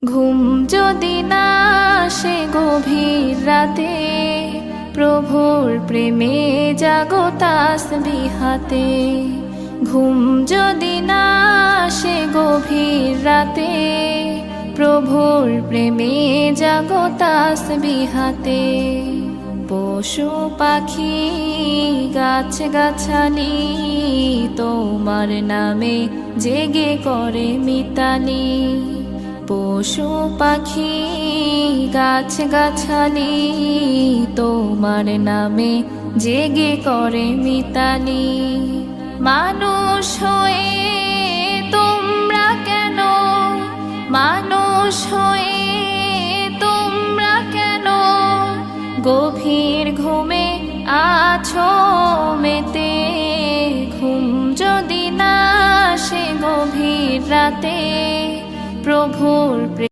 ঘুম যদি না আসে গভীর রাতে, প্রভুর প্রেমে জাগো তাসবিহ হাতে। ঘুম যদি না আসে গভীর রাতে, প্রভুর প্রেমে জাগো তাসবিহ হাতে। পশু পাখি গাছ গাছালি তোমার নামে জেগে করে মিতালি। পশু পাখি গাছ গাছালি তোমার নামে জেগে করে মিতালি। মানুষ হয়ে তোমরা কেন, মানুষ হয়ে তোমরা কেন গভীর ঘুমে আছো মেতে। ঘুম যদি না আসে গভীর রাতে, প্রভুর প্রেমে